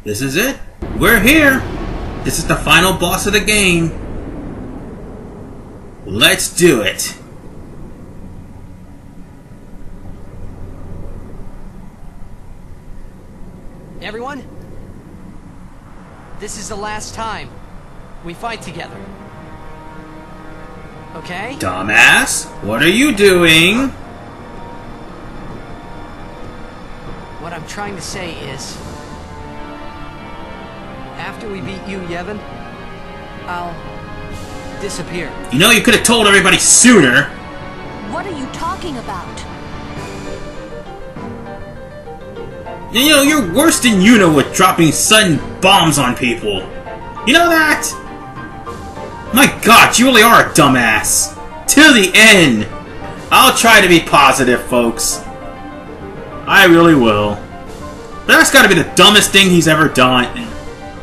This is it. We're here. This is the final boss of the game. Let's do it. Everyone, this is the last time we fight together. Okay? Dumbass, what are you doing? What I'm trying to say is, after we beat Yu Yevon, I'll disappear. You know, you could have told everybody sooner. What are you talking about? You know, you're worse than Yuna with dropping sudden bombs on people. You know that? My god, you really are a dumbass. To the end. I'll try to be positive, folks. I really will. But that's gotta be the dumbest thing he's ever done.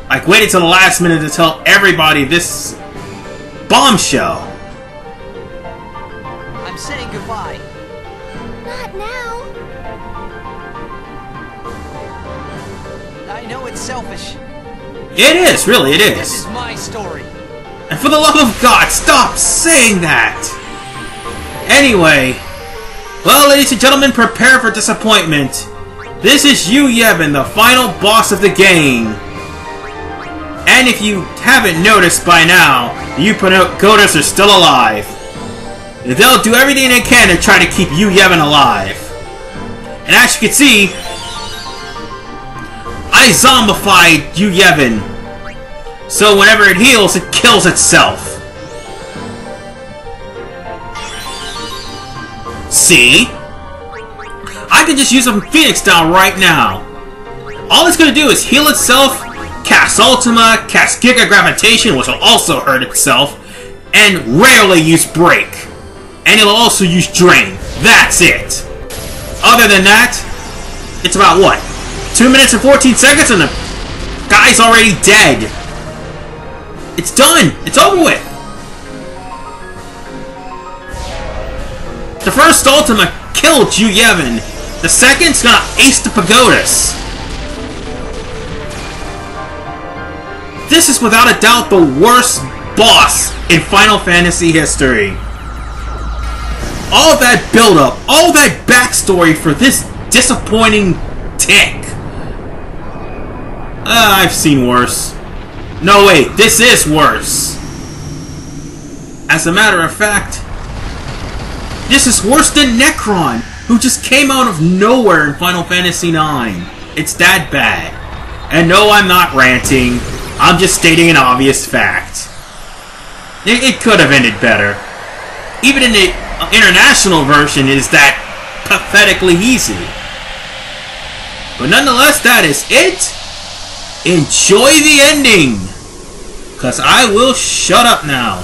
Like, waiting till the last minute to tell everybody this bombshell. I'm saying goodbye. Not now. I know it's selfish. It is, really, it This is. is my story. And for the love of God, stop saying that! Anyway, well, ladies and gentlemen, prepare for disappointment. This is Yu Yevon, the final boss of the game. And if you haven't noticed by now, the Pagodas are still alive. They'll do everything they can to try to keep Yu Yevon alive. And as you can see, I zombified Yu Yevon. So whenever it heals, it kills itself. See? I can just use a Phoenix style right now. All it's going to do is heal itself, cast Ultima, cast Giga Gravitation, which will also hurt itself, and rarely use Break. And it'll also use Drain. That's it. Other than that, it's about what? 2 minutes and 14 seconds and the guy's already dead. It's done! It's over with! The first Ultima killed Yu Yevon. The second's gonna ace the Pagodas. This is without a doubt the worst boss in Final Fantasy history. All that build-up, all that backstory for this disappointing tick. I've seen worse. No, wait, this is worse. As a matter of fact, this is worse than Necron, who just came out of nowhere in Final Fantasy IX. It's that bad. And no, I'm not ranting. I'm just stating an obvious fact. It could have ended better. Even in the international version, it is that pathetically easy. But nonetheless, that is it. Enjoy the ending! 'Cause I will shut up now.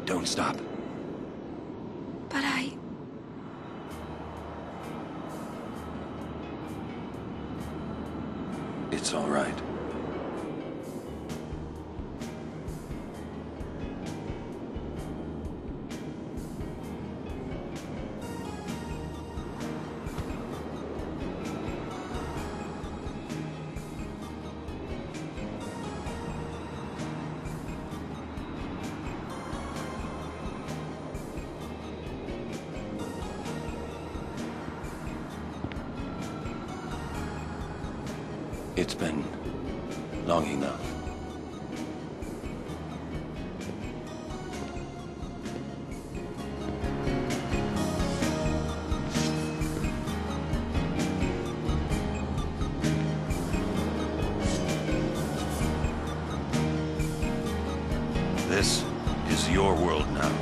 Don't stop. But It's all right. It's been long enough. This is your world now.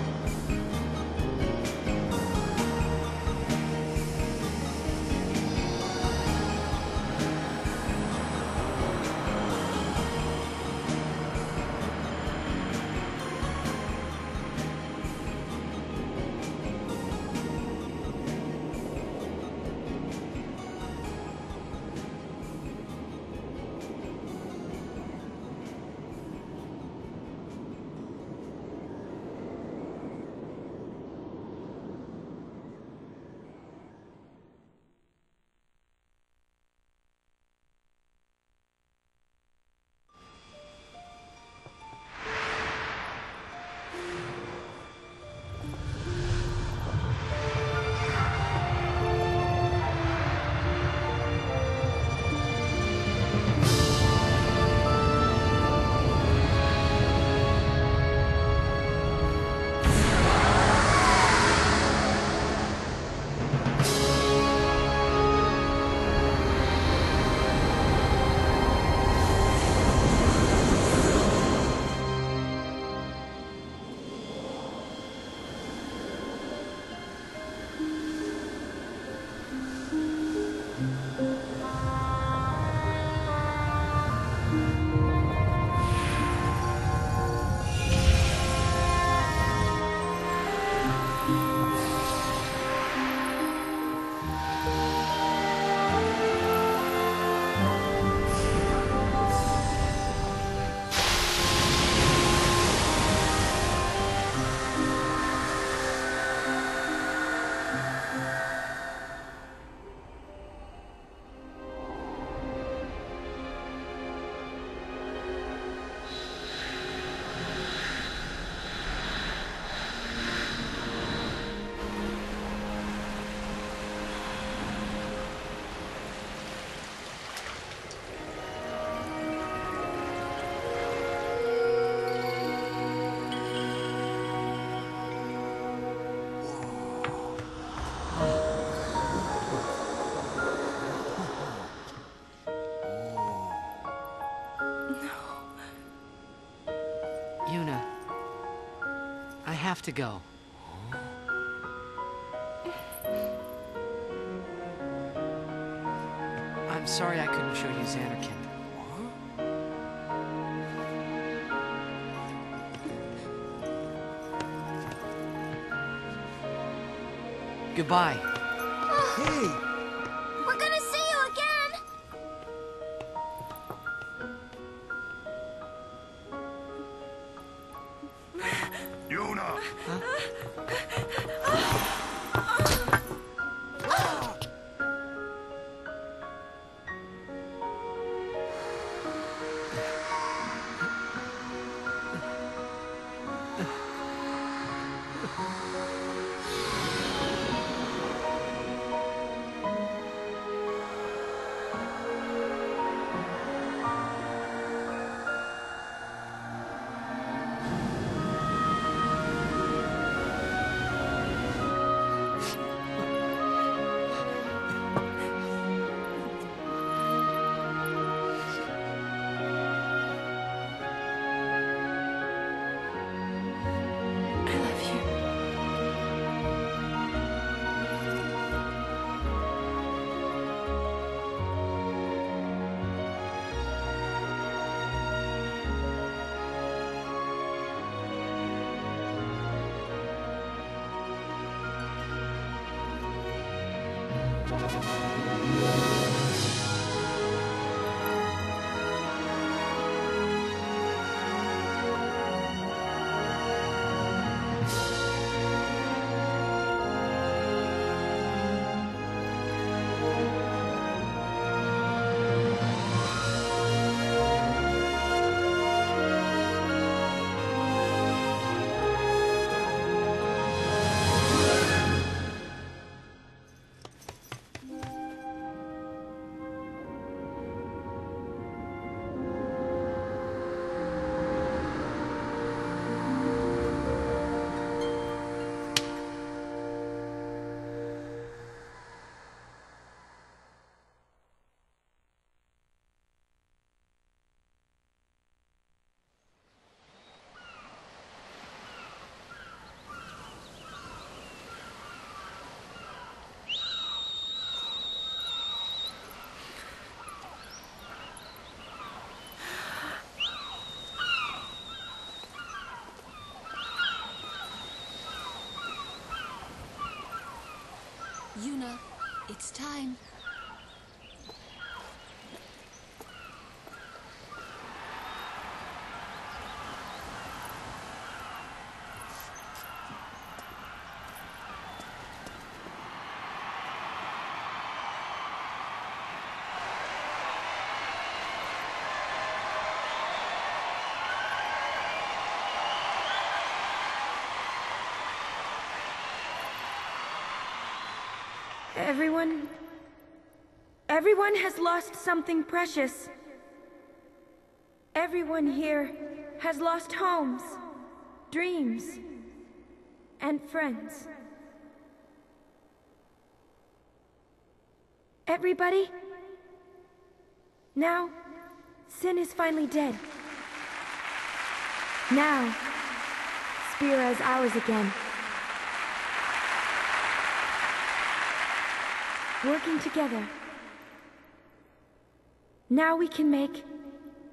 Yuna, I have to go. I'm sorry I couldn't show you Xanarkand. Goodbye. Hey! we're gonna see you again! Yuna! Yuna, it's time. Everyone has lost something precious. Everyone here has lost homes, dreams, and friends. Everybody, now, Sin is finally dead. Now, Spira is ours again. Working together. Now we can make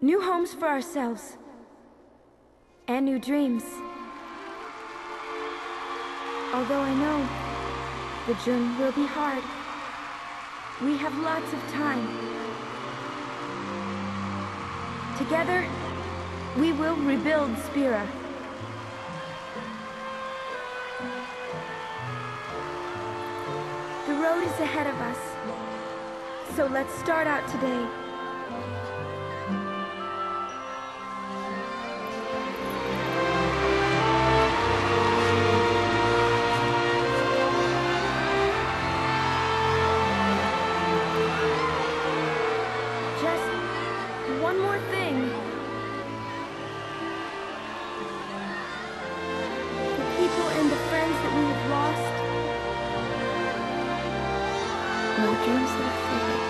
new homes for ourselves. And new dreams. Although I know the journey will be hard, we have lots of time. Together, we will rebuild Spira. The road is ahead of us, so let's start out today. Just one more thing. The people and the friends that we have lost. No dreams that fade.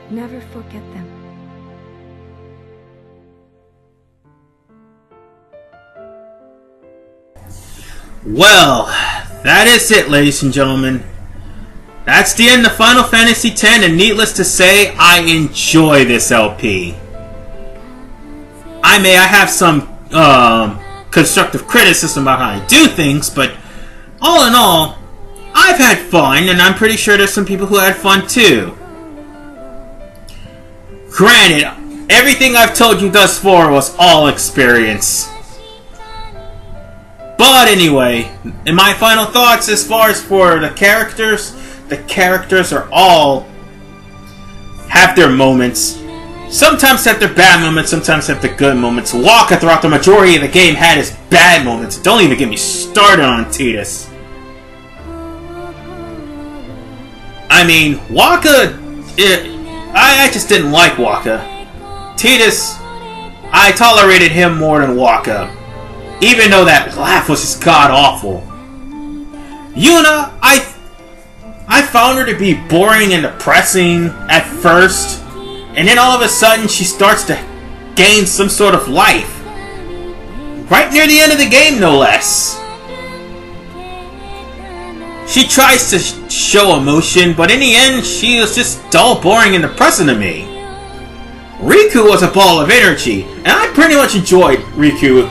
Never forget them. Well, that is it, ladies and gentlemen. That's the end of Final Fantasy X, and needless to say, I enjoy this LP. I have some constructive criticism about how I do things, but all in all, I've had fun, and I'm pretty sure there's some people who had fun too. Granted, everything I've told you thus far was all experience. But anyway, in my final thoughts as far as for the characters are all have their moments. Sometimes have their bad moments, sometimes have their good moments. Wakka throughout the majority of the game had his bad moments. Don't even get me started on Tidus. I mean, Wakka, I just didn't like Wakka. Tidus, I tolerated him more than Wakka. Even though that laugh was just god-awful. Yuna, I found her to be boring and depressing at first. And then all of a sudden she starts to gain some sort of life. Right near the end of the game, no less. She tries to show emotion, but in the end, she was just dull, boring, and depressing to me. Riku was a ball of energy, and I pretty much enjoyed Riku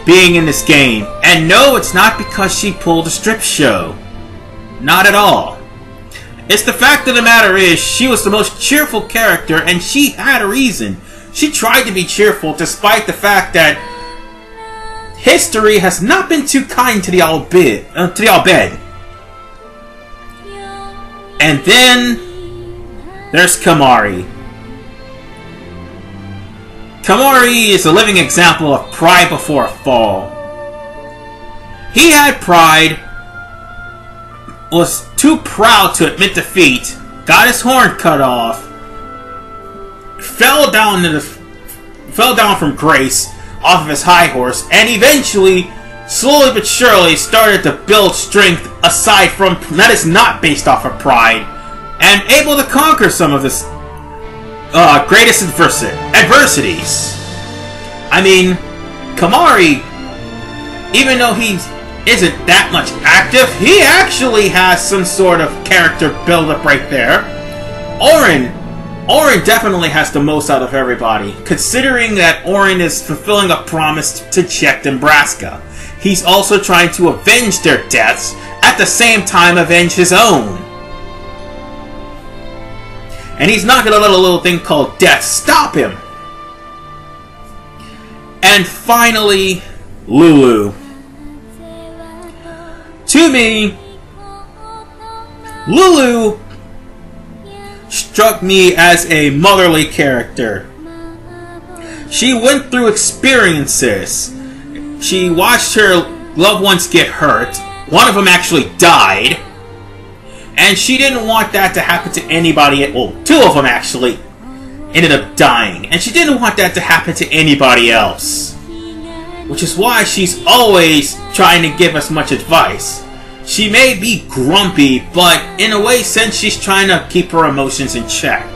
being in this game. And no, it's not because she pulled a strip show. Not at all. It's the fact of the matter is, she was the most cheerful character, and she had a reason. She tried to be cheerful despite the fact that history has not been too kind to the Al-Bhed. And then there's Kamari. Kamari is a living example of pride before a fall. He had pride, was too proud to admit defeat, got his horn cut off, fell down from grace off of his high horse, and eventually, slowly but surely, started to build strength aside from that is not based off of pride, and able to conquer some of his greatest adversities. I mean, Kamari, even though he isn't that much active, he actually has some sort of character build-up right there. Auron definitely has the most out of everybody, considering that Auron is fulfilling a promise to check Nebraska. He's also trying to avenge their deaths, at the same time avenge his own. And he's not gonna let a little thing called death stop him. And finally, Lulu. To me, Lulu struck me as a motherly character. She went through experiences. She watched her loved ones get hurt. One of them actually died. And she didn't want that to happen to anybody. Well, two of them actually ended up dying. And she didn't want that to happen to anybody else. Which is why she's always trying to give us much advice. She may be grumpy, but in a way, since she's trying to keep her emotions in check.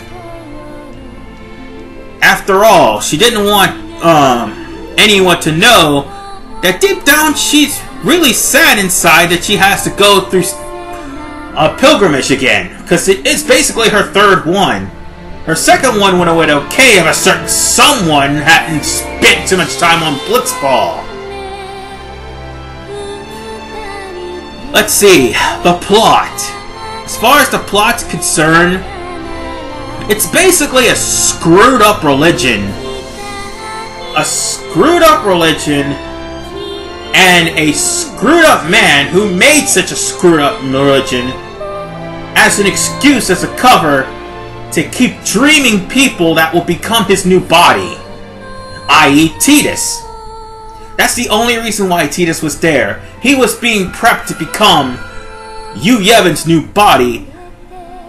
After all, she didn't want anyone to know that deep down she's really sad inside that she has to go through a pilgrimage again, because it's basically her third one. Her second one went away okay if a certain someone hadn't spent too much time on Blitzball. Let's see, the plot. As far as the plot's concerned, it's basically a screwed up religion. A screwed up religion and a screwed up man who made such a screwed up religion as an excuse, as a cover, to keep dreaming people that will become his new body, i.e. Tidus. That's the only reason why Tidus was there. He was being prepped to become Yu Yevon's new body,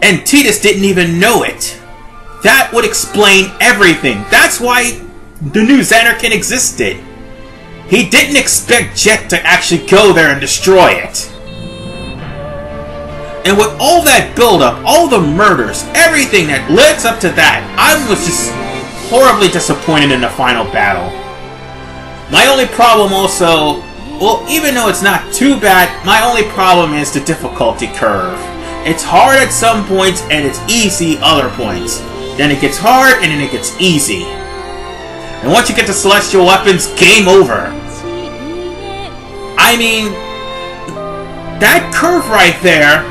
and Tidus didn't even know it. That would explain everything. That's why the new Xanarkin existed. He didn't expect Jet to actually go there and destroy it. And with all that build-up, all the murders, everything that leads up to that, I was just horribly disappointed in the final battle. My only problem also, well, even though it's not too bad, my only problem is the difficulty curve. It's hard at some points, and it's easy other points. Then it gets hard, and then it gets easy. And once you get to Celestial Weapons, game over. I mean, that curve right there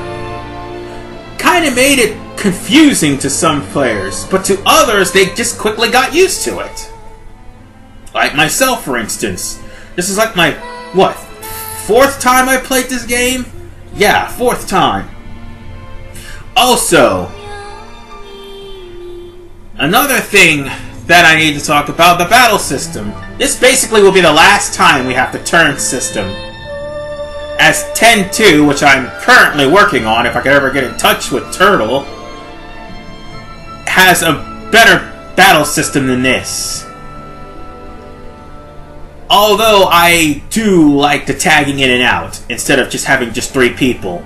kind of made it confusing to some players, but to others, they just quickly got used to it. Like myself, for instance. This is like my, what, 4th time I played this game? Yeah, 4th time. Also, another thing that I need to talk about, the battle system. This basically will be the last time we have the turn system. As 10.2, which I'm currently working on, if I could ever get in touch with Turtle, has a better battle system than this. Although I do like the tagging in and out, instead of just having just 3 people.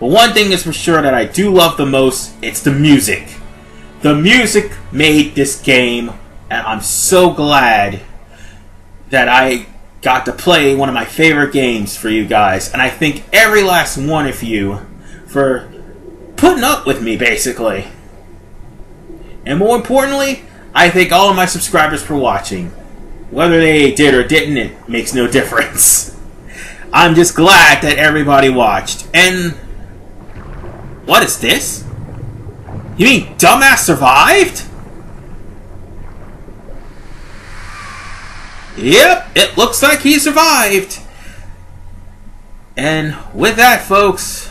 But one thing is for sure that I do love the most, it's the music. The music made this game, and I'm so glad that I got to play one of my favorite games for you guys. And I thank every last one of you for putting up with me, basically. And more importantly, I thank all of my subscribers for watching. Whether they did or didn't, it makes no difference. I'm just glad that everybody watched. And what is this? You mean Dumbass survived? Yep, it looks like he survived. And with that, folks,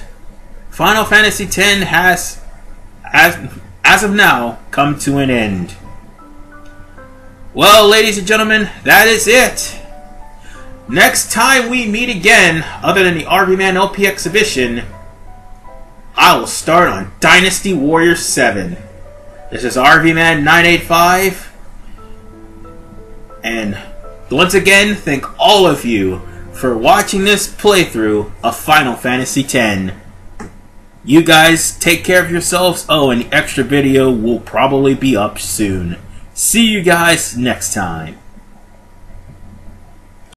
Final Fantasy X has, as of now, come to an end. Well, ladies and gentlemen, that is it. Next time we meet again, other than the RV Man LP exhibition, I will start on Dynasty Warriors 7. This is RV Man 985, and once again, thank all of you for watching this playthrough of Final Fantasy X. You guys take care of yourselves. Oh, and the extra video will probably be up soon. See you guys next time.